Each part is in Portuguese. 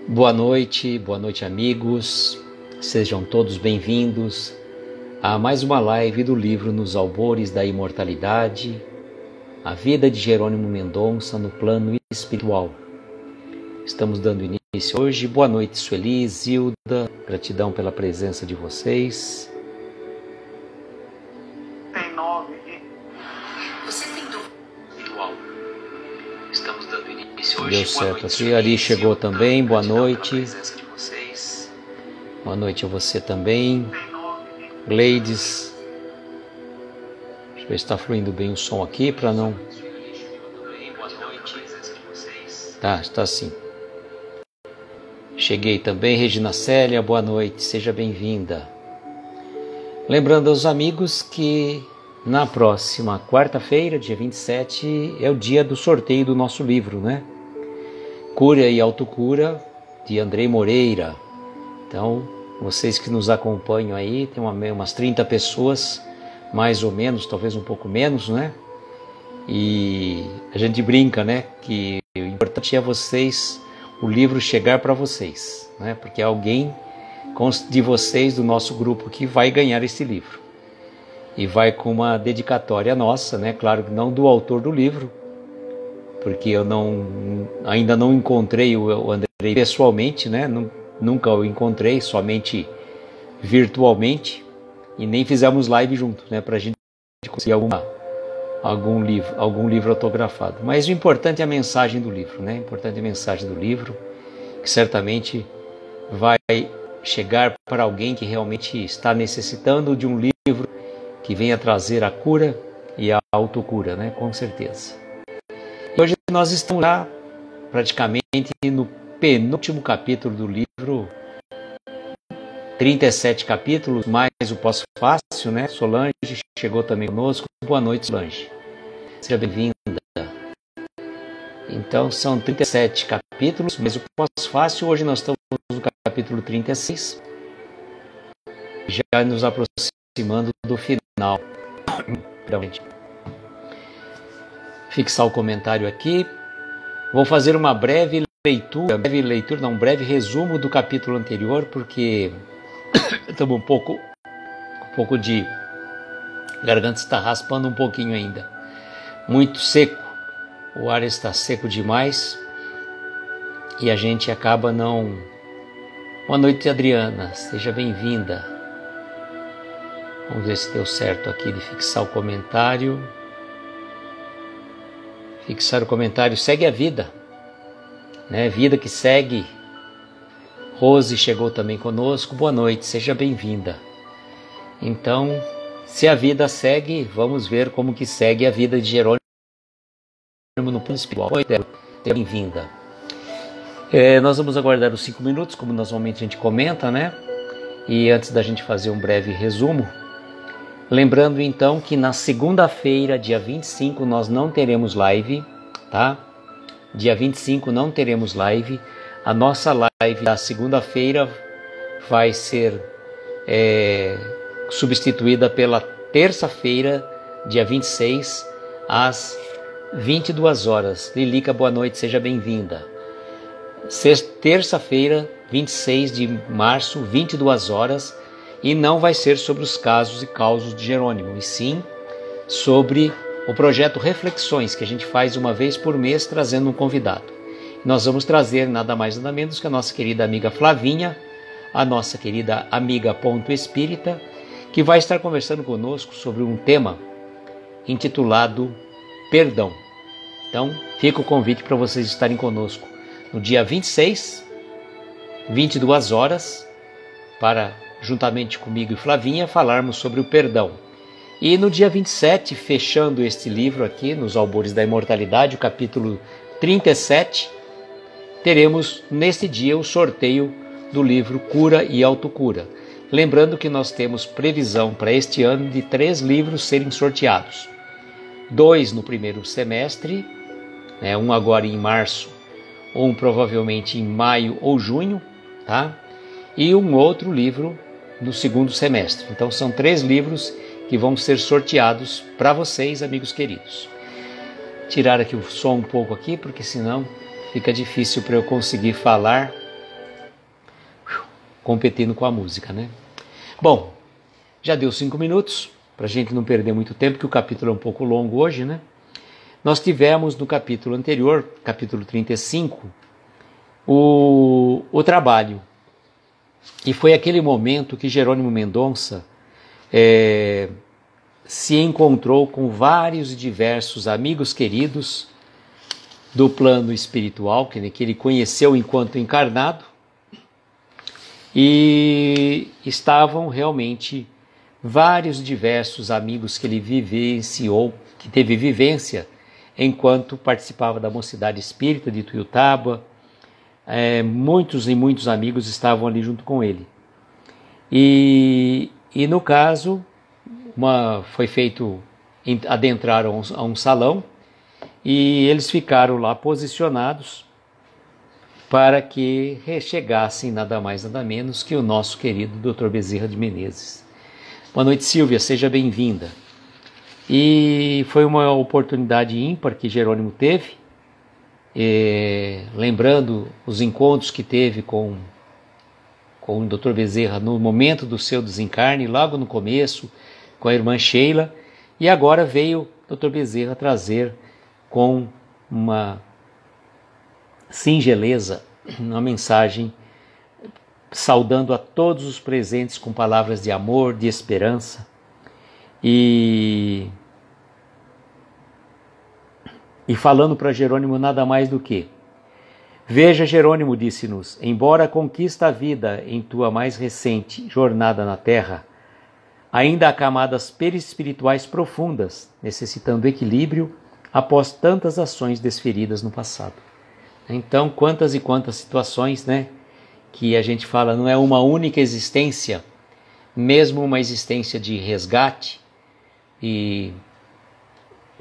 Boa noite amigos, sejam todos bem-vindos a mais uma live do livro Nos Albores da Imortalidade, a vida de Jerônimo Mendonça no plano espiritual. Estamos dando início hoje. Boa noite, Sueli, Zilda, gratidão pela presença de vocês. Tem 9. Você tem dúvida? Estamos dando início hoje. Deu certo aqui. Ali chegou também. Boa noite. Boa noite a você também. Gleides. Deixa eu ver se está fluindo bem o som aqui para não. Tá, está sim. Cheguei também. Regina Célia, boa noite. Seja bem-vinda. Lembrando aos amigos que na próxima quarta-feira, dia 27, é o dia do sorteio do nosso livro, né? Cura e Autocura, de Andrei Moreira. Então, vocês que nos acompanham aí, tem umas 30 pessoas, mais ou menos, talvez um pouco menos, né? E a gente brinca, né? Que o importante é vocês, o livro chegar para vocês, né? Porque é alguém de vocês, do nosso grupo, que vai ganhar esse livro. E vai com uma dedicatória nossa, né? Claro que não do autor do livro, porque eu ainda não encontrei o Andrei pessoalmente, né? Nunca o encontrei, somente virtualmente, e nem fizemos live junto, né? Para a gente conseguir algum livro autografado. Mas o importante é a mensagem do livro, né? O importante é a mensagem do livro, que certamente vai chegar para alguém que realmente está necessitando de um livro que venha trazer a cura e a autocura, né? Com certeza. Hoje nós estamos lá praticamente no penúltimo capítulo do livro, 37 capítulos, mais o pós-fácil, né? Solange chegou também conosco. Boa noite, Solange. Seja bem-vinda. Então são 37 capítulos, mas o pós-fácil, hoje nós estamos no capítulo 36, já nos aproximando do final. Fixar o comentário aqui. Vou fazer uma breve leitura, um breve resumo do capítulo anterior, porque estamos um pouco de garganta, está raspando um pouquinho ainda. Muito seco, o ar está seco demais e a gente acaba não... Boa noite, Adriana, seja bem-vinda. Vamos ver se deu certo aqui de fixar o comentário. Fixar o comentário, segue a vida, né? Vida que segue. Rose chegou também conosco, boa noite, seja bem-vinda. Então, se a vida segue, vamos ver como que segue a vida de Jerônimo no plano espiritual. Bem-vinda. Nós vamos aguardar os 5 minutos, como normalmente a gente comenta, né? E antes da gente fazer um breve resumo, lembrando então que na segunda-feira, dia 25, nós não teremos live, tá? Dia 25 não teremos live. A nossa live da segunda-feira vai ser substituída pela terça-feira, dia 26, às 22 horas. Lilica, boa noite, seja bem-vinda. Terça-feira, 26 de março, 22 horas. E não vai ser sobre os casos e causos de Jerônimo, e sim sobre o projeto Reflexões, que a gente faz uma vez por mês, trazendo um convidado. Nós vamos trazer nada mais nada menos que a nossa querida amiga Flavinha, a nossa querida amiga Ponto Espírita, que vai estar conversando conosco sobre um tema intitulado Perdão. Então, fica o convite para vocês estarem conosco no dia 26, 22 horas, para, juntamente comigo e Flavinha, falarmos sobre o perdão. E no dia 27, fechando este livro aqui, Nos Albores da Imortalidade, o capítulo 37, teremos neste dia o sorteio do livro Cura e Autocura. Lembrando que nós temos previsão para este ano de 3 livros serem sorteados. 2 no primeiro semestre, um agora em março, um provavelmente em maio ou junho, tá? E um outro livro no segundo semestre. Então são 3 livros que vão ser sorteados para vocês, amigos queridos. Tirar aqui o som um pouco aqui, porque senão fica difícil para eu conseguir falar competindo com a música, né? Bom, já deu 5 minutos, para a gente não perder muito tempo, que o capítulo é um pouco longo hoje, né? Nós tivemos no capítulo anterior, capítulo 35, o trabalho. E foi aquele momento que Jerônimo Mendonça se encontrou com vários e diversos amigos queridos do plano espiritual, que ele conheceu enquanto encarnado, e estavam realmente vários diversos amigos que ele vivenciou, que teve vivência enquanto participava da Mocidade Espírita de Tuiutaba. Muitos e muitos amigos estavam ali junto com ele. E no caso, foi feito, adentraram a um salão e eles ficaram lá posicionados para que chegassem nada mais nada menos que o nosso querido Dr. Bezerra de Menezes. Boa noite, Silvia, seja bem-vinda. E foi uma oportunidade ímpar que Jerônimo teve, lembrando os encontros que teve com o Dr. Bezerra no momento do seu desencarne, logo no começo, com a irmã Sheila, e agora veio o Dr. Bezerra trazer com uma singeleza uma mensagem saudando a todos os presentes com palavras de amor, de esperança, e falando para Jerônimo nada mais do que: veja, Jerônimo, disse-nos, embora conquista a vida em tua mais recente jornada na Terra, ainda há camadas perispirituais profundas, necessitando equilíbrio após tantas ações desferidas no passado. Então, quantas e quantas situações, né, que a gente fala, não é uma única existência, mesmo uma existência de resgate e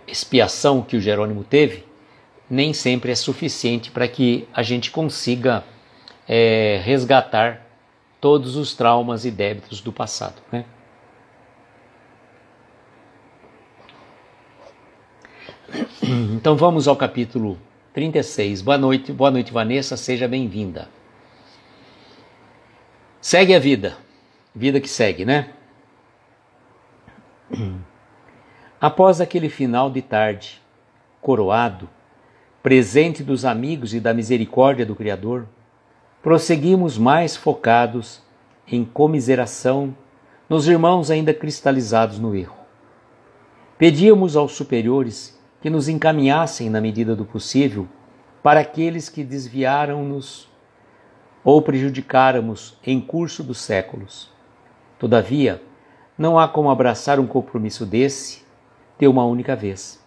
expiação que o Jerônimo teve, nem sempre é suficiente para que a gente consiga resgatar todos os traumas e débitos do passado, né? Então vamos ao capítulo 36. Boa noite, Vanessa, seja bem-vinda. Segue a vida que segue, né? Após aquele final de tarde, coroado, presente dos amigos e da misericórdia do Criador, prosseguimos mais focados em comiseração nos irmãos ainda cristalizados no erro. Pedíamos aos superiores que nos encaminhassem na medida do possível para aqueles que desviaram-nos ou prejudicáramos em curso dos séculos. Todavia, não há como abraçar um compromisso desse de uma única vez.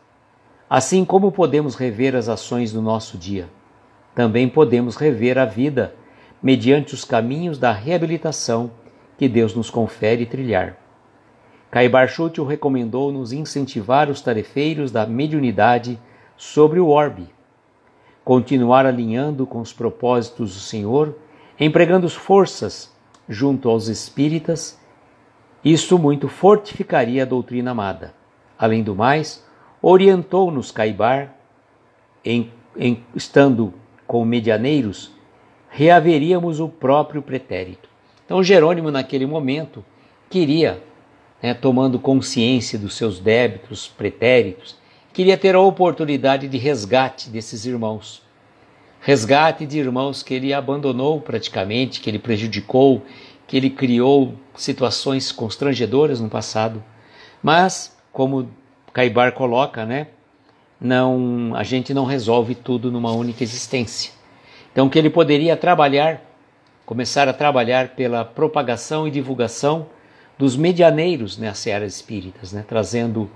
Assim como podemos rever as ações do nosso dia, também podemos rever a vida mediante os caminhos da reabilitação que Deus nos confere trilhar. Caibar Schutel recomendou-nos incentivar os tarefeiros da mediunidade sobre o orbe, continuar alinhando com os propósitos do Senhor, empregando forças junto aos espíritas. Isto muito fortificaria a doutrina amada. Além do mais, orientou-nos Caibar, estando com medianeiros, reaveríamos o próprio pretérito. Então Jerônimo, naquele momento, queria, tomando consciência dos seus débitos, pretéritos, queria ter a oportunidade de resgate desses irmãos. Resgate de irmãos que ele abandonou praticamente, que ele prejudicou, que ele criou situações constrangedoras no passado. Mas, como Caibar coloca, a gente não resolve tudo numa única existência. Então, que ele poderia começar a trabalhar pela propagação e divulgação dos medianeiros nas searas espíritas, trazendo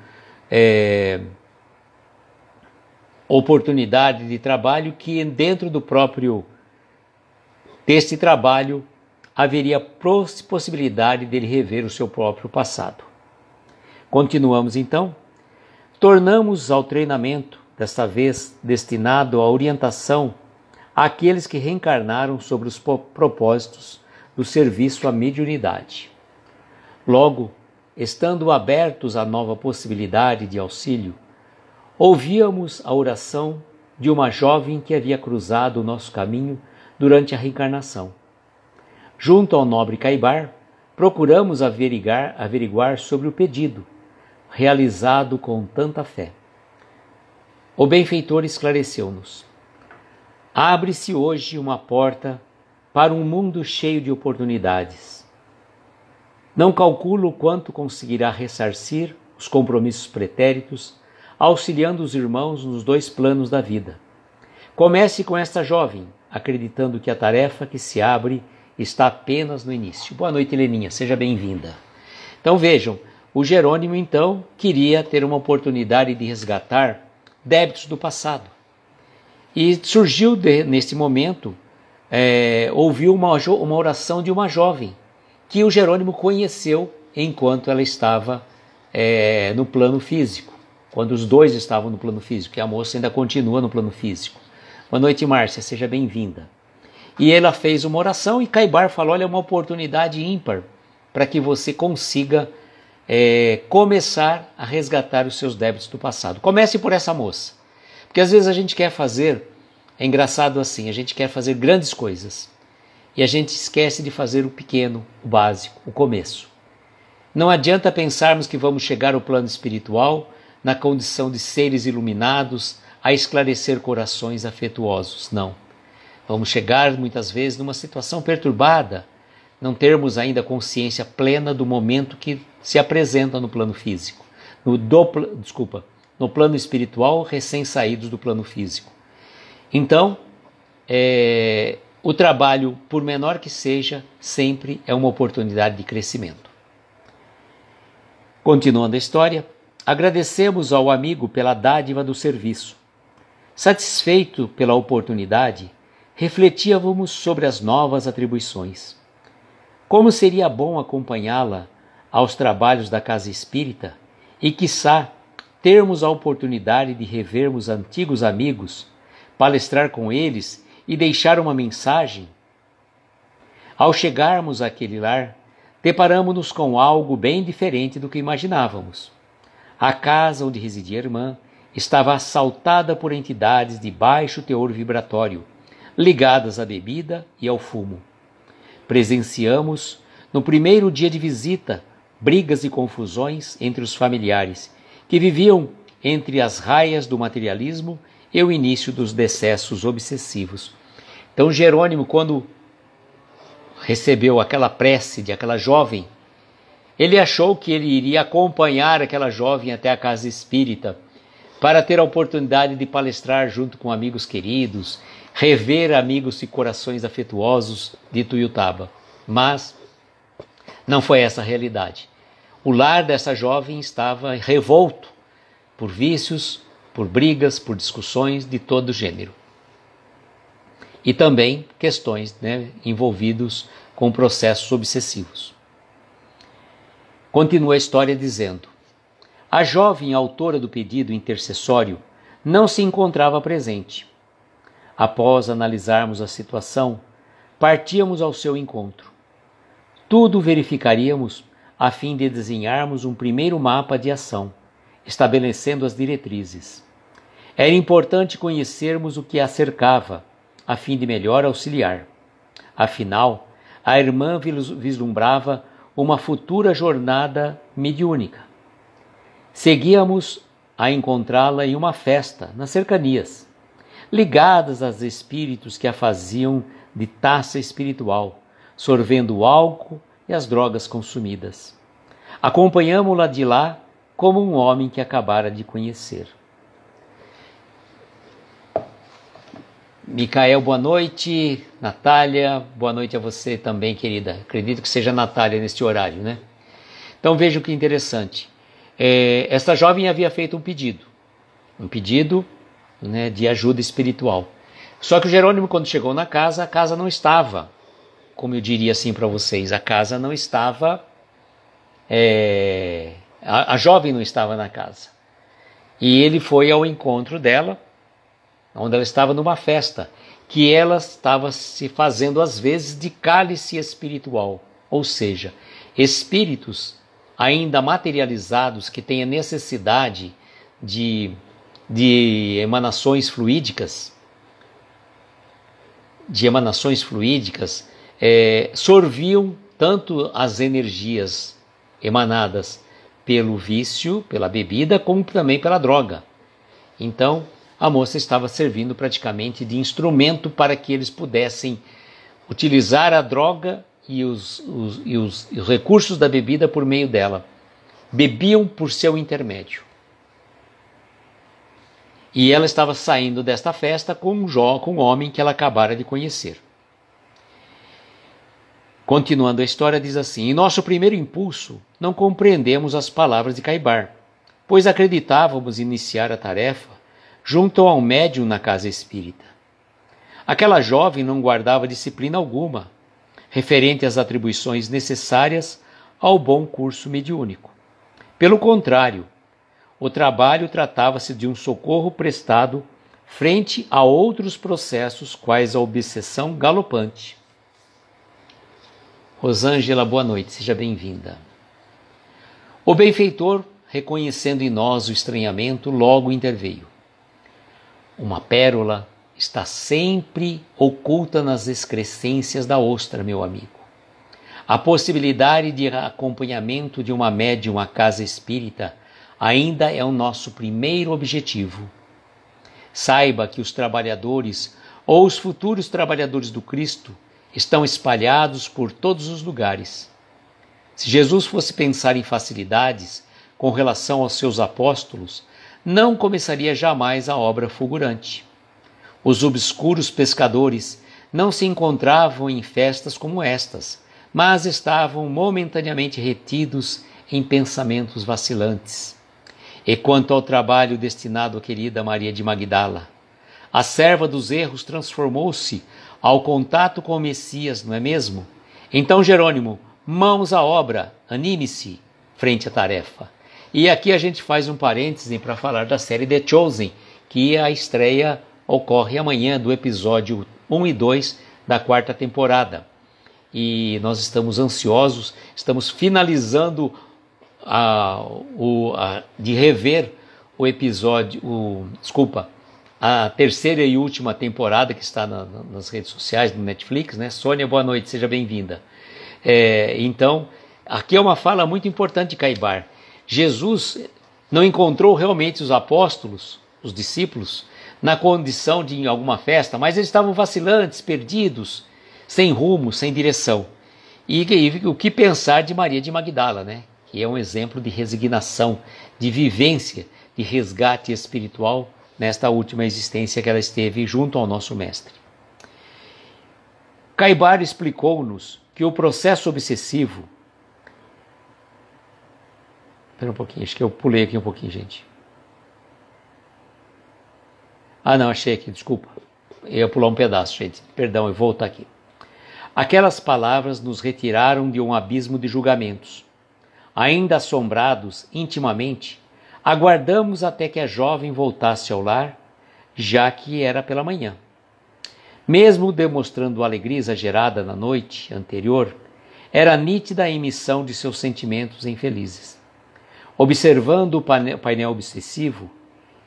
oportunidade de trabalho que dentro deste trabalho haveria possibilidade dele rever o seu próprio passado. Continuamos então. Tornamos ao treinamento, desta vez destinado à orientação àqueles que reencarnaram sobre os propósitos do serviço à mediunidade. Logo, estando abertos à nova possibilidade de auxílio, ouvíamos a oração de uma jovem que havia cruzado o nosso caminho durante a reencarnação. Junto ao nobre Caibar, procuramos averiguar sobre o pedido, realizado com tanta fé. O benfeitor esclareceu-nos. Abre-se hoje uma porta para um mundo cheio de oportunidades. Não calculo o quanto conseguirá ressarcir os compromissos pretéritos, auxiliando os irmãos nos 2 planos da vida. Comece com esta jovem, acreditando que a tarefa que se abre está apenas no início. Boa noite, Heleninha, seja bem-vinda. Então vejam, o Jerônimo então queria ter uma oportunidade de resgatar débitos do passado. E surgiu nesse momento, ouviu uma oração de uma jovem, que o Jerônimo conheceu enquanto ela estava no plano físico, quando os 2 estavam no plano físico, e a moça ainda continua no plano físico. Boa noite, Márcia, seja bem-vinda. E ela fez uma oração e Caibar falou, olha, é uma oportunidade ímpar para que você consiga começar a resgatar os seus débitos do passado. Comece por essa moça, porque às vezes a gente quer fazer, é engraçado assim, a gente quer fazer grandes coisas e a gente esquece de fazer o pequeno, o básico, o começo. Não adianta pensarmos que vamos chegar ao plano espiritual na condição de seres iluminados a esclarecer corações afetuosos, não. Vamos chegar muitas vezes numa situação perturbada, não termos ainda consciência plena do momento que se apresenta no plano físico, no plano espiritual, recém-saídos do plano físico. Então, o trabalho, por menor que seja, sempre é uma oportunidade de crescimento. Continuando a história, agradecemos ao amigo pela dádiva do serviço. Satisfeito pela oportunidade, refletíamos sobre as novas atribuições. Como seria bom acompanhá-la aos trabalhos da casa espírita e, quiçá, termos a oportunidade de revermos antigos amigos, palestrar com eles e deixar uma mensagem? Ao chegarmos àquele lar, deparamos-nos com algo bem diferente do que imaginávamos. A casa onde residia a irmã estava assaltada por entidades de baixo teor vibratório, ligadas à bebida e ao fumo. Presenciamos, no primeiro dia de visita, brigas e confusões entre os familiares, que viviam entre as raias do materialismo e o início dos decessos obsessivos. Então Jerônimo, quando recebeu aquela prece de aquela jovem, ele achou que ele iria acompanhar aquela jovem até a casa espírita, para ter a oportunidade de palestrar junto com amigos queridos, rever amigos e corações afetuosos de Tuiutaba. Mas não foi essa a realidade. O lar dessa jovem estava revolto por vícios, por brigas, por discussões de todo gênero. E também questões envolvidos com processos obsessivos. Continua a história dizendo: a jovem autora do pedido intercessório não se encontrava presente. Após analisarmos a situação, partíamos ao seu encontro. Tudo verificaríamos a fim de desenharmos um primeiro mapa de ação, estabelecendo as diretrizes. Era importante conhecermos o que a cercava, a fim de melhor auxiliar. Afinal, a irmã vislumbrava uma futura jornada mediúnica. Seguíamos a encontrá-la em uma festa, nas cercanias, ligadas aos espíritos que a faziam de taça espiritual, sorvendo o álcool e as drogas consumidas. Acompanhamo-la de lá como um homem que acabara de conhecer. Micael, boa noite. Natália, boa noite a você também, querida. Acredito que seja Natália neste horário, né? Então vejam que interessante. Esta jovem havia feito um pedido de ajuda espiritual. Só que o Jerônimo, quando chegou na casa, a casa não estava, como eu diria assim para vocês, a casa não estava, a jovem não estava na casa. E ele foi ao encontro dela, onde ela estava numa festa, que ela estava se fazendo às vezes de cálice espiritual, ou seja, espíritos ainda materializados que têm a necessidade de emanações fluídicas, sorviam tanto as energias emanadas pelo vício, pela bebida, como também pela droga. Então, a moça estava servindo praticamente de instrumento para que eles pudessem utilizar a droga e os recursos da bebida por meio dela. Bebiam por seu intermédio. E ela estava saindo desta festa com um homem que ela acabara de conhecer. Continuando a história, diz assim: em nosso primeiro impulso, não compreendemos as palavras de Caibar, pois acreditávamos iniciar a tarefa junto ao médium na casa espírita. Aquela jovem não guardava disciplina alguma, referente às atribuições necessárias ao bom curso mediúnico. Pelo contrário, o trabalho tratava-se de um socorro prestado frente a outros processos, quais a obsessão galopante. Rosângela, boa noite, seja bem-vinda. O benfeitor, reconhecendo em nós o estranhamento, logo interveio. Uma pérola está sempre oculta nas excrescências da ostra, meu amigo. A possibilidade de acompanhamento de uma médium à casa espírita ainda é o nosso primeiro objetivo. Saiba que os trabalhadores ou os futuros trabalhadores do Cristo estão espalhados por todos os lugares. Se Jesus fosse pensar em facilidades com relação aos seus apóstolos, não começaria jamais a obra fulgurante. Os obscuros pescadores não se encontravam em festas como estas, mas estavam momentaneamente retidos em pensamentos vacilantes. E quanto ao trabalho destinado à querida Maria de Magdala, a serva dos erros transformou-se ao contato com o Messias, não é mesmo? Então, Jerônimo, mãos à obra, anime-se frente à tarefa. E aqui a gente faz um parêntese para falar da série The Chosen, que a estreia ocorre amanhã do episódio 1 e 2 da 4ª temporada. E nós estamos ansiosos, estamos finalizando de rever o episódio, a terceira e última temporada que está nas redes sociais, no Netflix, né? Sônia, boa noite, seja bem-vinda. Então, aqui é uma fala muito importante de Caibar. Jesus não encontrou realmente os apóstolos, os discípulos, na condição de alguma festa, mas eles estavam vacilantes, perdidos, sem rumo, sem direção. E o que pensar de Maria de Magdala, né? Que é um exemplo de resignação, de vivência, de resgate espiritual nesta última existência que ela esteve junto ao nosso Mestre. Caibar explicou-nos que o processo obsessivo... Espera um pouquinho, acho que eu pulei aqui um pouquinho, gente. Não, achei aqui, desculpa. Eu ia pular um pedaço, gente. Perdão, eu vou voltar aqui. Aquelas palavras nos retiraram de um abismo de julgamentos. Ainda assombrados intimamente, aguardamos até que a jovem voltasse ao lar, já que era pela manhã. Mesmo demonstrando alegria exagerada na noite anterior, era nítida a emissão de seus sentimentos infelizes. Observando o painel obsessivo,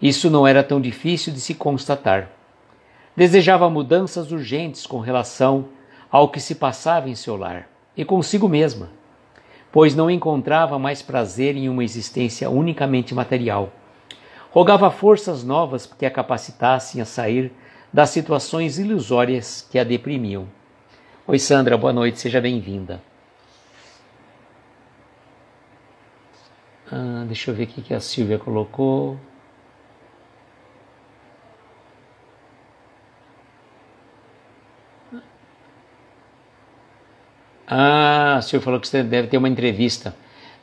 isso não era tão difícil de se constatar. Desejava mudanças urgentes com relação ao que se passava em seu lar e consigo mesma, pois não encontrava mais prazer em uma existência unicamente material. Rogava forças novas que a capacitassem a sair das situações ilusórias que a deprimiam. Oi, Sandra, boa noite, seja bem-vinda. Deixa eu ver o que a Silvia colocou. O senhor falou que você deve ter uma entrevista.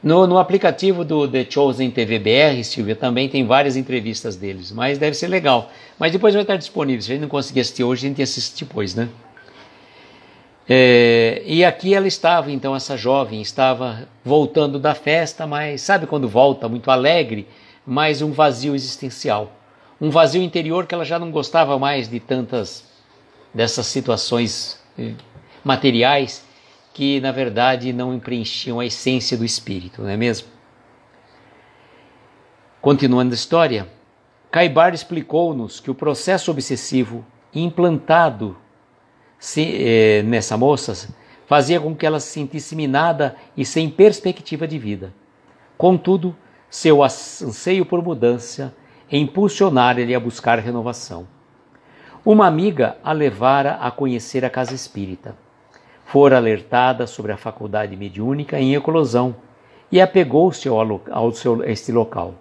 No aplicativo do The Chosen TVBR, Silvia, também tem várias entrevistas deles, mas deve ser legal. Mas depois vai estar disponível. Se a gente não conseguir assistir hoje, a gente assiste depois, né? E aqui ela estava, então, essa jovem estava voltando da festa, mas sabe quando volta muito alegre, mas um vazio existencial. Um vazio interior que ela já não gostava mais de dessas situações materiais que, na verdade, não preenchiam a essência do espírito, não é mesmo? Continuando a história, Caibar explicou-nos que o processo obsessivo implantado nessa moça fazia com que ela se sentisse minada e sem perspectiva de vida. Contudo, seu anseio por mudança impulsionara-lhe a buscar renovação. Uma amiga a levara a conhecer a casa espírita. Fora alertada sobre a faculdade mediúnica em eclosão e apegou-se a este local.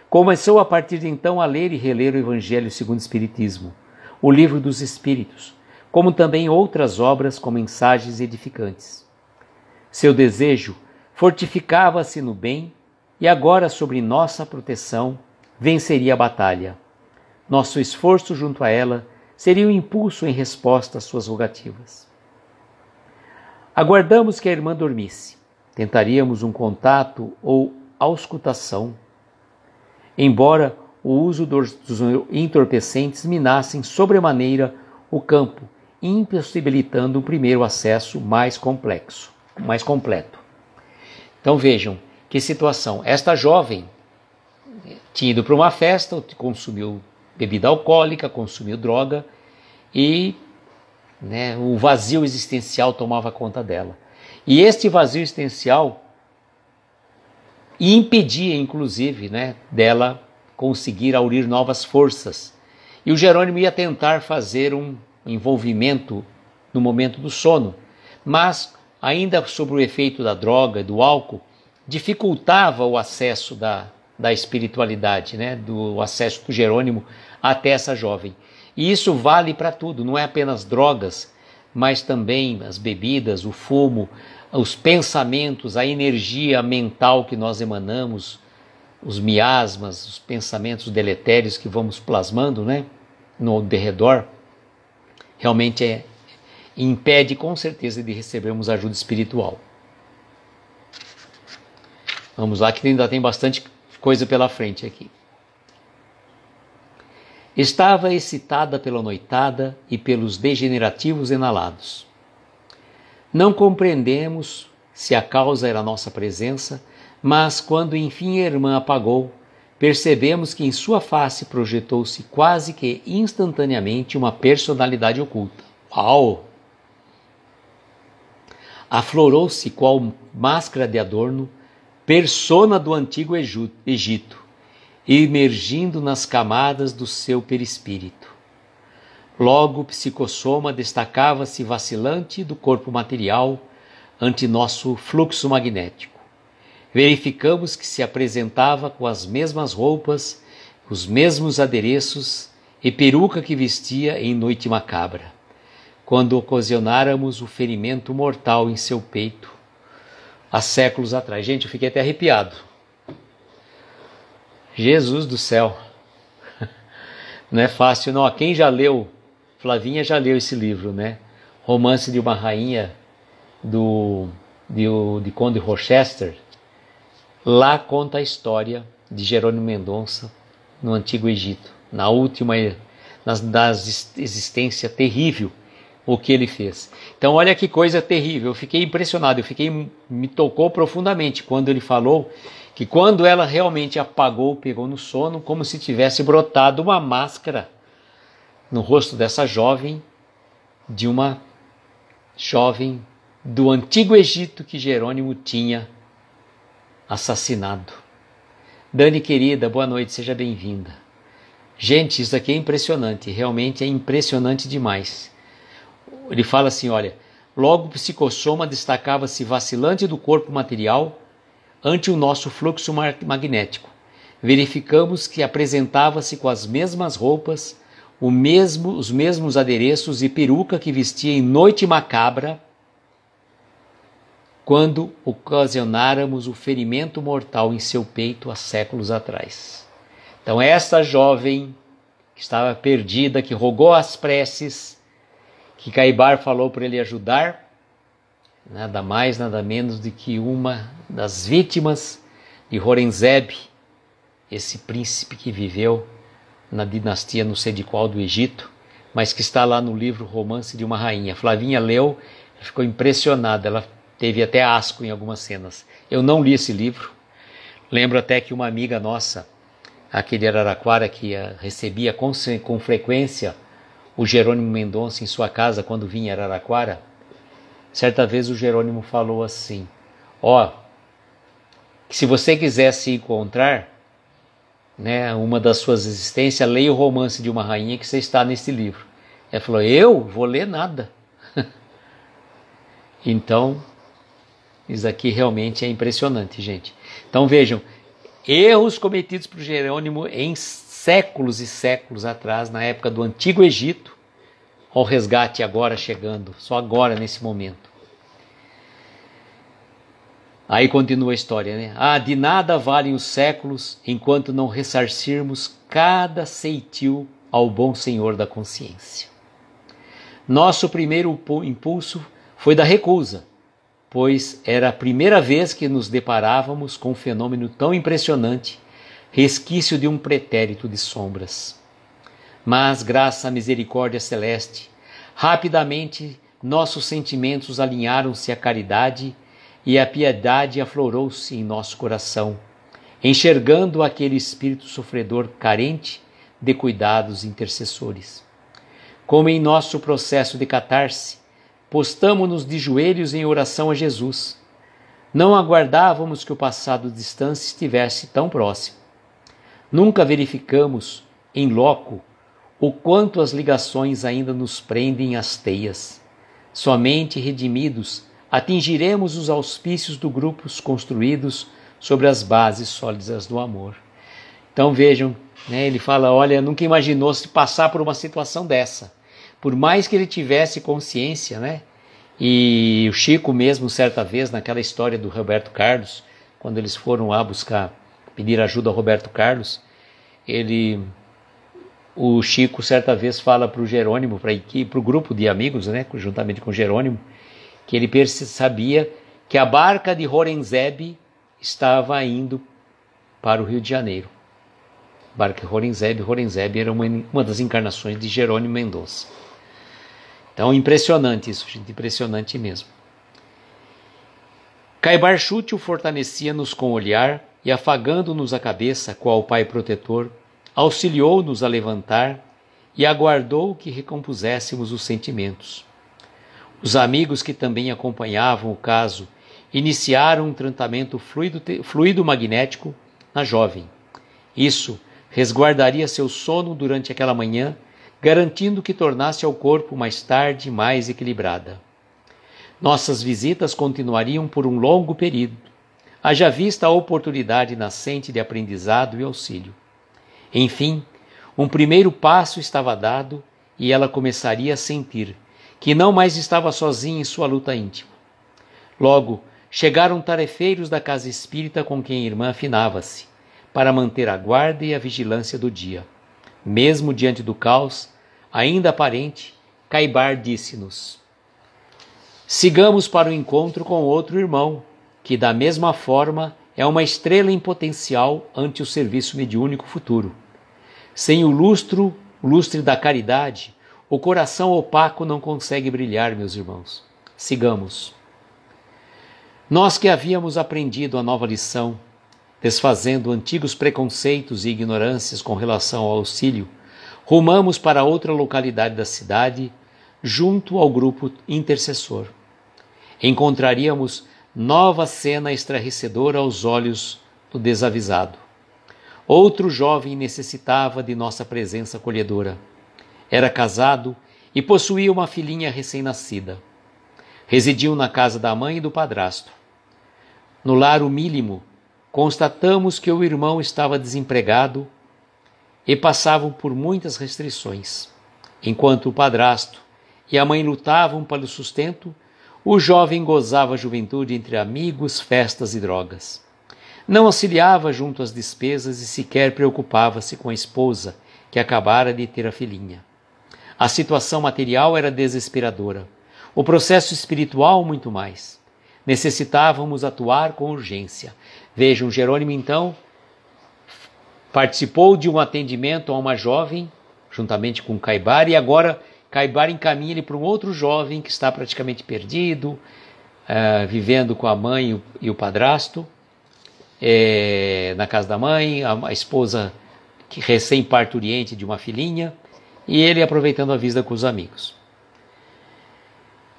Começou a partir de então a ler e reler o Evangelho segundo o Espiritismo, o Livro dos Espíritos, como também outras obras com mensagens edificantes. Seu desejo fortificava-se no bem e agora, sob nossa proteção, venceria a batalha. Nosso esforço junto a ela seria um impulso em resposta às suas rogativas. Aguardamos que a irmã dormisse. Tentaríamos um contato ou auscultação, embora o uso dos entorpecentes minassem sobremaneira o campo, impossibilitando um primeiro acesso mais completo. Então vejam que situação. Esta jovem tinha ido para uma festa, consumiu bebida alcoólica, consumiu droga e o vazio existencial tomava conta dela. E este vazio existencial impedia, inclusive, dela conseguir aurir novas forças. E o Jerônimo ia tentar fazer um envolvimento no momento do sono, mas, ainda sob o efeito da droga, do álcool, dificultava o acesso da espiritualidade, do acesso do Jerônimo até essa jovem. E isso vale para tudo, não é apenas drogas, mas também as bebidas, o fumo, os pensamentos, a energia mental que nós emanamos, os miasmas, os pensamentos deletérios que vamos plasmando no derredor, realmente impede com certeza de recebermos ajuda espiritual. Vamos lá que ainda tem bastante coisa pela frente aqui. Estava excitada pela noitada e pelos degenerativos inalados. Não compreendemos se a causa era a nossa presença, mas quando enfim a irmã apagou, percebemos que em sua face projetou-se quase que instantaneamente uma personalidade oculta. Uau! Aflorou-se qual máscara de adorno, persona do antigo Egito, emergindo nas camadas do seu perispírito. Logo o psicossoma destacava-se vacilante do corpo material ante nosso fluxo magnético. Verificamos que se apresentava com as mesmas roupas, os mesmos adereços e peruca que vestia em noite macabra, quando ocasionáramos o ferimento mortal em seu peito, há séculos atrás. Gente, eu fiquei até arrepiado. Jesus do céu! Não é fácil não. Quem já leu, Flavinha já leu esse livro, Romance de uma Rainha, de Conde Rochester. Lá conta a história de Jerônimo Mendonça no Antigo Egito, na última existência terrível, o que ele fez. Então olha que coisa terrível, eu fiquei impressionado, me tocou profundamente quando ele falou que quando ela realmente apagou, pegou no sono, como se tivesse brotado uma máscara no rosto dessa jovem, de uma jovem do Antigo Egito que Jerônimo tinha assassinado. Dani querida, boa noite, seja bem-vinda. Gente, isso aqui é impressionante, realmente é impressionante demais. Ele fala assim, olha, logo o psicossoma destacava-se vacilante do corpo material ante o nosso fluxo magnético. Verificamos que apresentava-se com as mesmas roupas, os mesmos adereços e peruca que vestia em noite macabra, quando ocasionáramos o ferimento mortal em seu peito há séculos atrás. Então essa jovem que estava perdida, que rogou as preces, que Caibar falou para ele ajudar, nada mais, nada menos do que uma das vítimas de Horenzeb, esse príncipe que viveu na dinastia não sei de qual do Egito, mas que está lá no livro Romance de uma Rainha. Flavinha leu, ficou impressionada, ela teve até asco em algumas cenas. Eu não li esse livro, lembro até que uma amiga nossa, aqui de Araraquara, que recebia com frequência o Jerônimo Mendonça em sua casa quando vinha em Araraquara, certa vez o Jerônimo falou assim, que se você quiser se encontrar, né, uma das suas existências, leia o Romance de uma Rainha que você está nesse livro. Ele falou, eu vou ler nada. Então, isso aqui realmente é impressionante, gente. Então vejam, erros cometidos por Jerônimo em séculos e séculos atrás, na época do Antigo Egito, ao resgate agora chegando, só agora nesse momento. Aí continua a história, né? De nada valem os séculos enquanto não ressarcirmos cada ceitil ao bom Senhor da consciência. Nosso primeiro impulso foi da recusa, pois era a primeira vez que nos deparávamos com um fenômeno tão impressionante, resquício de um pretérito de sombras. Mas, graças à misericórdia celeste, rapidamente nossos sentimentos alinharam-se à caridade e a piedade aflorou-se em nosso coração, enxergando aquele espírito sofredor carente de cuidados intercessores. Como em nosso processo de catarse, postamo-nos de joelhos em oração a Jesus. Não aguardávamos que o passado distante estivesse tão próximo. Nunca verificamos, em loco, o quanto as ligações ainda nos prendem às teias. Somente redimidos, atingiremos os auspícios do grupos construídos sobre as bases sólidas do amor. Então vejam, né, ele fala, olha, nunca imaginou se passar por uma situação dessa. Por mais que ele tivesse consciência, né? E o Chico mesmo, certa vez, naquela história do Roberto Carlos, quando eles foram lá pedir ajuda ao Roberto Carlos, o Chico certa vez fala para o Jerônimo, para o grupo de amigos, né, juntamente com o Jerônimo, que ele sabia que a barca de Horenzeb estava indo para o Rio de Janeiro. Barca Horenzeb era uma das encarnações de Jerônimo Mendonça. Então, impressionante isso, gente, impressionante mesmo. Caibar Chute o fortalecia-nos com o olhar e, afagando-nos a cabeça, qual pai protetor, auxiliou-nos a levantar e aguardou que recompuséssemos os sentimentos. Os amigos que também acompanhavam o caso iniciaram um tratamento fluido magnético na jovem. Isso resguardaria seu sono durante aquela manhã, garantindo que tornasse ao corpo mais tarde mais equilibrada. Nossas visitas continuariam por um longo período, haja vista a oportunidade nascente de aprendizado e auxílio. Enfim, um primeiro passo estava dado e ela começaria a sentir que não mais estava sozinha em sua luta íntima. Logo, chegaram tarefeiros da casa espírita com quem a irmã afinava-se, para manter a guarda e a vigilância do dia. Mesmo diante do caos, ainda aparente, Caibar disse-nos: sigamos para o encontro com outro irmão, que da mesma forma é uma estrela em potencial ante o serviço mediúnico futuro. Sem o lustre da caridade, o coração opaco não consegue brilhar, meus irmãos. Sigamos. Nós que havíamos aprendido a nova lição, desfazendo antigos preconceitos e ignorâncias com relação ao auxílio, rumamos para outra localidade da cidade, junto ao grupo intercessor. Encontraríamos nova cena estarrecedora aos olhos do desavisado. Outro jovem necessitava de nossa presença acolhedora. Era casado e possuía uma filhinha recém-nascida. Residiam na casa da mãe e do padrasto. No lar humílimo, constatamos que o irmão estava desempregado e passavam por muitas restrições. Enquanto o padrasto e a mãe lutavam pelo sustento, o jovem gozava a juventude entre amigos, festas e drogas. Não auxiliava junto às despesas e sequer preocupava-se com a esposa, que acabara de ter a filhinha. A situação material era desesperadora. O processo espiritual, muito mais. Necessitávamos atuar com urgência. Vejam, Jerônimo, então, participou de um atendimento a uma jovem, juntamente com Caibar, e agora Caibar encaminha ele para um outro jovem que está praticamente perdido, vivendo com a mãe e o padrasto, na casa da mãe, a esposa que recém-parturiente de uma filhinha, e ele aproveitando a visita com os amigos.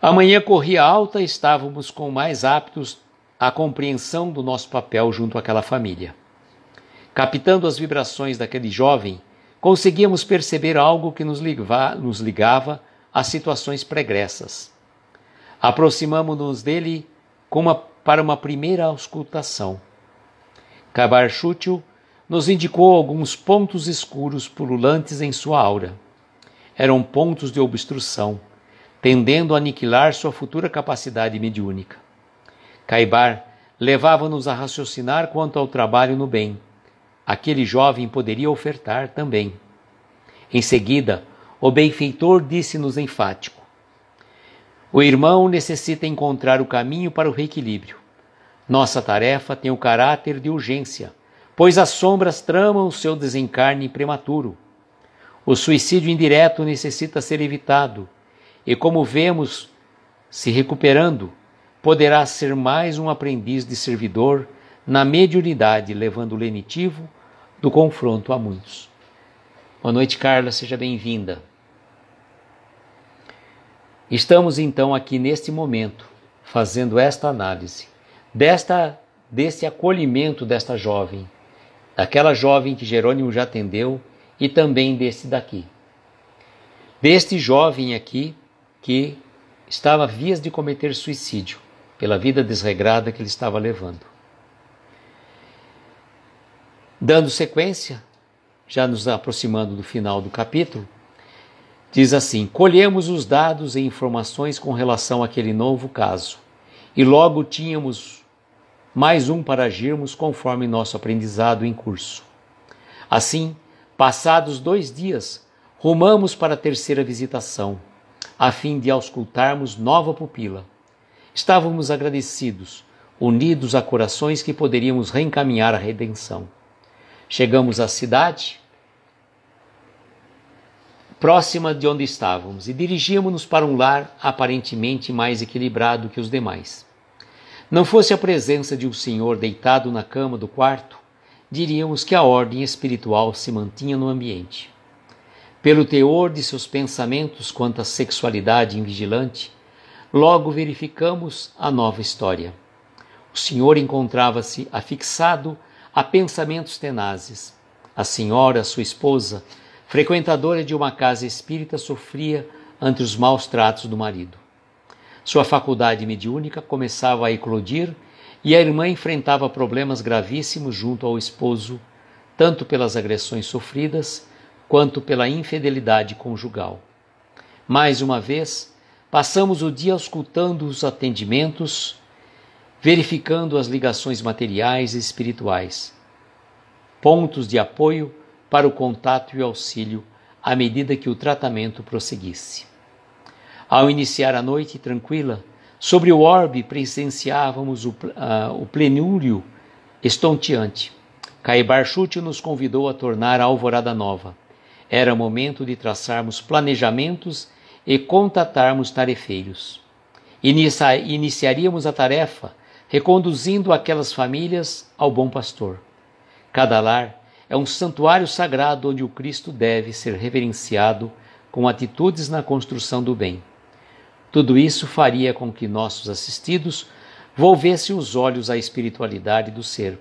A manhã corria alta e estávamos com mais aptos à compreensão do nosso papel junto àquela família. Captando as vibrações daquele jovem, conseguíamos perceber algo que nos ligava às situações pregressas. Aproximamo-nos dele para uma primeira auscultação. Kaibar Schutel nos indicou alguns pontos escuros pululantes em sua aura. Eram pontos de obstrução, tendendo a aniquilar sua futura capacidade mediúnica. Kaibar levava-nos a raciocinar quanto ao trabalho no bem. Aquele jovem poderia ofertar também. Em seguida, o benfeitor disse-nos enfático: o irmão necessita encontrar o caminho para o reequilíbrio. Nossa tarefa tem o caráter de urgência, pois as sombras tramam o seu desencarne prematuro. O suicídio indireto necessita ser evitado, e como vemos se recuperando, poderá ser mais um aprendiz de servidor na mediunidade, levando o lenitivo do confronto a muitos. Boa noite, Carla, seja bem-vinda. Estamos então aqui neste momento, fazendo esta análise, deste acolhimento desta jovem, daquela jovem que Jerônimo já atendeu e também deste daqui. Deste jovem aqui que estava a vias de cometer suicídio pela vida desregrada que ele estava levando. Dando sequência, já nos aproximando do final do capítulo, diz assim: colhemos os dados e informações com relação àquele novo caso, e logo tínhamos mais um para agirmos conforme nosso aprendizado em curso. Assim, passados 2 dias, rumamos para a terceira visitação, a fim de auscultarmos nova pupila. Estávamos agradecidos, unidos a corações que poderíamos reencaminhar a redenção. Chegamos à cidade próxima de onde estávamos e dirigíamos-nos para um lar aparentemente mais equilibrado que os demais. Não fosse a presença de um senhor deitado na cama do quarto, diríamos que a ordem espiritual se mantinha no ambiente. Pelo teor de seus pensamentos quanto à sexualidade invigilante, logo verificamos a nova história. O senhor encontrava-se afixado a pensamentos tenazes. A senhora, sua esposa, frequentadora de uma casa espírita, sofria ante os maus tratos do marido. Sua faculdade mediúnica começava a eclodir e a irmã enfrentava problemas gravíssimos junto ao esposo, tanto pelas agressões sofridas quanto pela infidelidade conjugal. Mais uma vez, passamos o dia auscultando os atendimentos, verificando as ligações materiais e espirituais, pontos de apoio para o contato e o auxílio à medida que o tratamento prosseguisse. Ao iniciar a noite tranquila, sobre o orbe presenciávamos o plenúrio estonteante. Kaibar Schutel nos convidou a tornar a alvorada nova. Era momento de traçarmos planejamentos e contatarmos tarefeiros. Iniciaríamos a tarefa reconduzindo aquelas famílias ao bom pastor. Cada lar é um santuário sagrado onde o Cristo deve ser reverenciado com atitudes na construção do bem. Tudo isso faria com que nossos assistidos volvessem os olhos à espiritualidade do ser.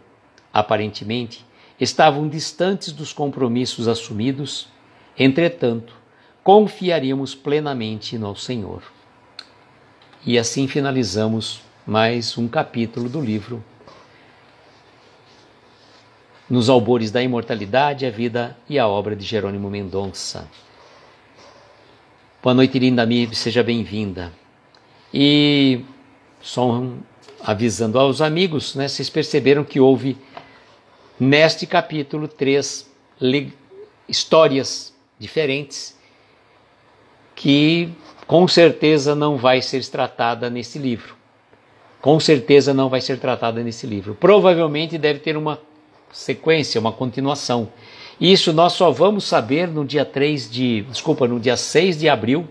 Aparentemente, estavam distantes dos compromissos assumidos, entretanto, confiaríamos plenamente no Senhor. E assim finalizamos mais um capítulo do livro Nos Albores da Imortalidade, a Vida e a Obra de Jerônimo Mendonça. Boa noite, linda amiga, seja bem-vinda. E só avisando aos amigos, né, vocês perceberam que houve neste capítulo 3 histórias diferentes que com certeza não vai ser tratada nesse livro. Com certeza não vai ser tratada nesse livro. Provavelmente deve ter uma sequência, uma continuação. Isso nós só vamos saber no dia 6 de abril,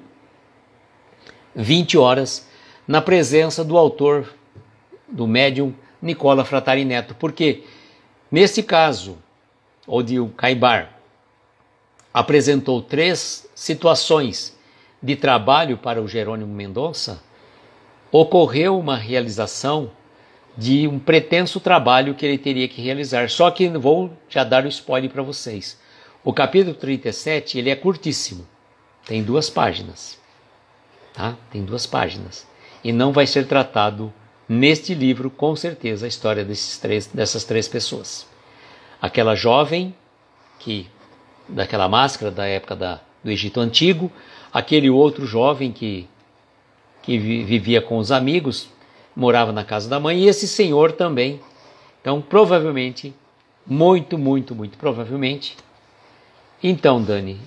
20 horas, na presença do autor, do médium Nicola Fratari Neto. Porque, nesse caso, onde o Kaibar apresentou 3 situações de trabalho para o Jerônimo Mendonça, ocorreu uma realização de um pretenso trabalho que ele teria que realizar. Só que vou já dar o spoiler para vocês. O capítulo 37, ele é curtíssimo. Tem 2 páginas. Tá? Tem 2 páginas. E não vai ser tratado neste livro, com certeza, a história dessas 3 pessoas. Aquela jovem, daquela máscara da época do Egito Antigo, aquele outro jovem que vivia com os amigos, morava na casa da mãe, e esse senhor também. Então, provavelmente, muito provavelmente. Então, Dani,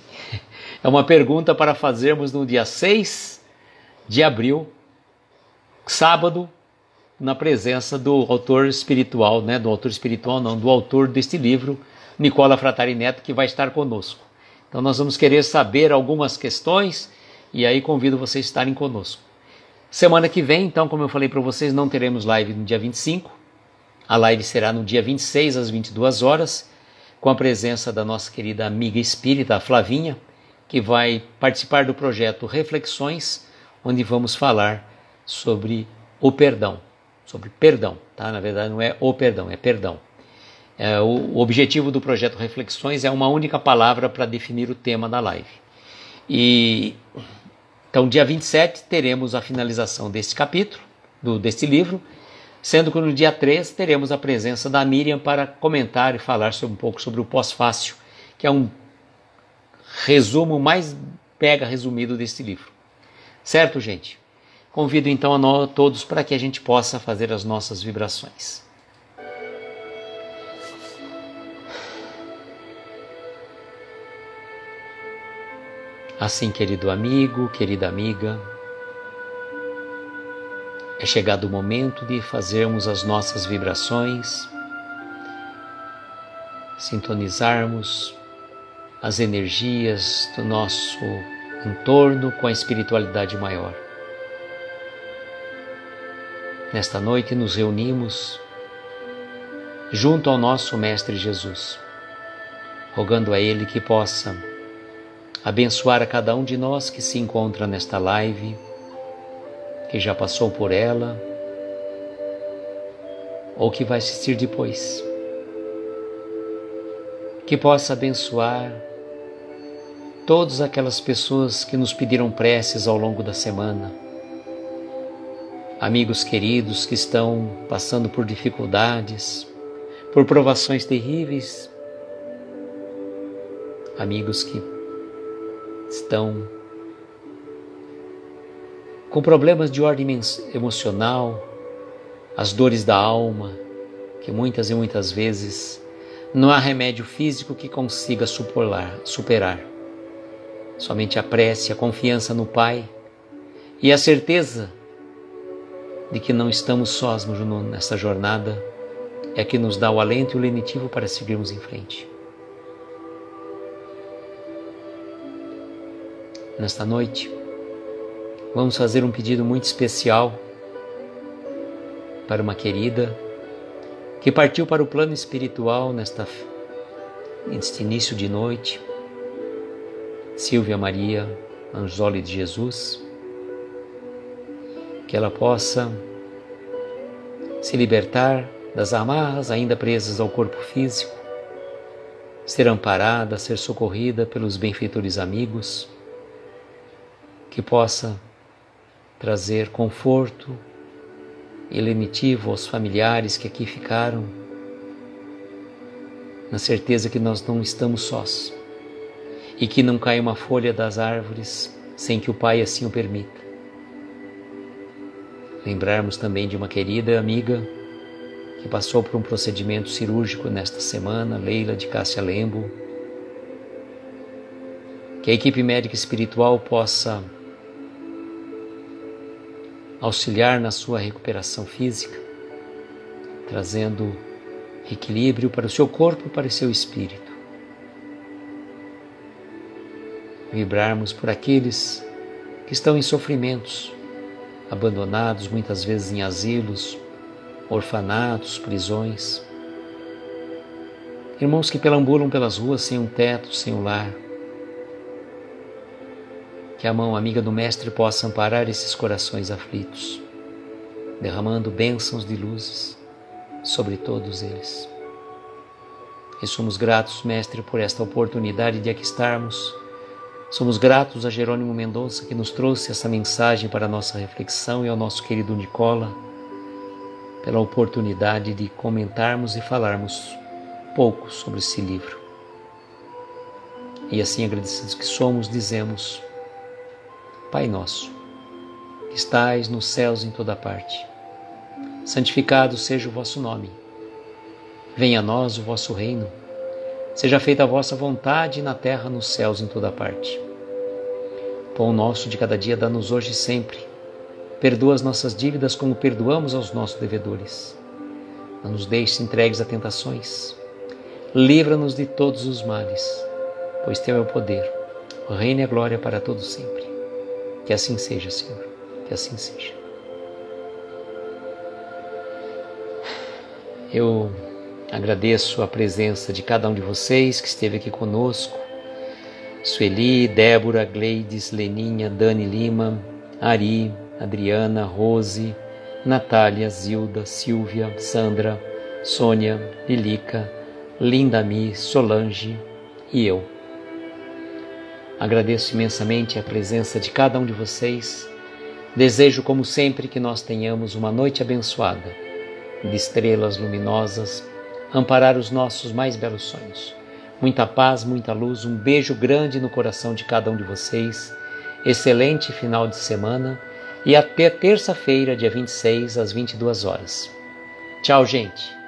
é uma pergunta para fazermos no dia 6 de abril, sábado, na presença do autor espiritual, do autor deste livro, Nicola Fratari Neto, que vai estar conosco. Então nós vamos querer saber algumas questões e aí convido vocês a estarem conosco. Semana que vem, então, como eu falei para vocês, não teremos live no dia 25, a live será no dia 26 às 22 horas, com a presença da nossa querida amiga espírita, a Flavinha, que vai participar do projeto Reflexões, onde vamos falar sobre o perdão. Sobre perdão, tá? Na verdade não é o perdão, é perdão. O objetivo do projeto Reflexões é uma única palavra para definir o tema da live. Então, dia 27 teremos a finalização desse capítulo, deste livro, sendo que no dia 3 teremos a presença da Miriam para comentar e falar um pouco sobre o pós-fácil, que é um resumo mais resumido deste livro. Certo, gente? Convido então a todos para que a gente possa fazer as nossas vibrações. Assim, querido amigo, querida amiga, é chegado o momento de fazermos as nossas vibrações, sintonizarmos as energias do nosso entorno com a espiritualidade maior. Nesta noite nos reunimos junto ao nosso Mestre Jesus, rogando a Ele que possa abençoar a cada um de nós que se encontra nesta live, que já passou por ela, ou que vai assistir depois. Que possa abençoar todas aquelas pessoas que nos pediram preces ao longo da semana, amigos queridos que estão passando por dificuldades, por provações terríveis, amigos que estão com problemas de ordem emocional, as dores da alma, que muitas e muitas vezes não há remédio físico que consiga superar. Somente a prece, a confiança no Pai e a certeza de que não estamos sós nessa jornada é que nos dá o alento e o lenitivo para seguirmos em frente. Nesta noite, vamos fazer um pedido muito especial para uma querida que partiu para o plano espiritual neste início de noite, Silvia Maria Anjoli de Jesus, que ela possa se libertar das amarras ainda presas ao corpo físico, ser amparada, ser socorrida pelos benfeitores amigos, que possa trazer conforto e lenitivo aos familiares que aqui ficaram, na certeza que nós não estamos sós e que não cai uma folha das árvores sem que o Pai assim o permita. Lembrarmos também de uma querida amiga que passou por um procedimento cirúrgico nesta semana, Leila de Cássia Lembo, que a equipe médica espiritual possa auxiliar na sua recuperação física, trazendo equilíbrio para o seu corpo e para o seu espírito. Vibrarmos por aqueles que estão em sofrimentos, abandonados muitas vezes em asilos, orfanatos, prisões. Irmãos que perambulam pelas ruas sem um teto, sem um lar. que a mão amiga do Mestre possa amparar esses corações aflitos, derramando bênçãos de luzes sobre todos eles. E somos gratos, Mestre, por esta oportunidade de aqui estarmos. Somos gratos a Jerônimo Mendonça, que nos trouxe essa mensagem para a nossa reflexão, e ao nosso querido Nicola, pela oportunidade de comentarmos e falarmos pouco sobre esse livro. E assim, agradecidos que somos, dizemos: Pai nosso, que estais nos céus em toda parte, santificado seja o vosso nome. Venha a nós o vosso reino. Seja feita a vossa vontade na terra, nos céus em toda parte. Pão nosso de cada dia dá-nos hoje e sempre. Perdoa as nossas dívidas como perdoamos aos nossos devedores. Não nos deixes entregues a tentações. Livra-nos de todos os males, pois teu é o poder, o reino e a glória para todos sempre. Que assim seja, Senhor, que assim seja. Eu agradeço a presença de cada um de vocês que esteve aqui conosco. Sueli, Débora, Gleides, Leninha, Dani Lima, Ari, Adriana, Rose, Natália, Zilda, Silvia, Sandra, Sônia, Lilica, Lindami, Solange e eu. Agradeço imensamente a presença de cada um de vocês. Desejo, como sempre, que nós tenhamos uma noite abençoada, de estrelas luminosas, amparar os nossos mais belos sonhos. Muita paz, muita luz, um beijo grande no coração de cada um de vocês. Excelente final de semana e até terça-feira, dia 26, às 22 horas. Tchau, gente!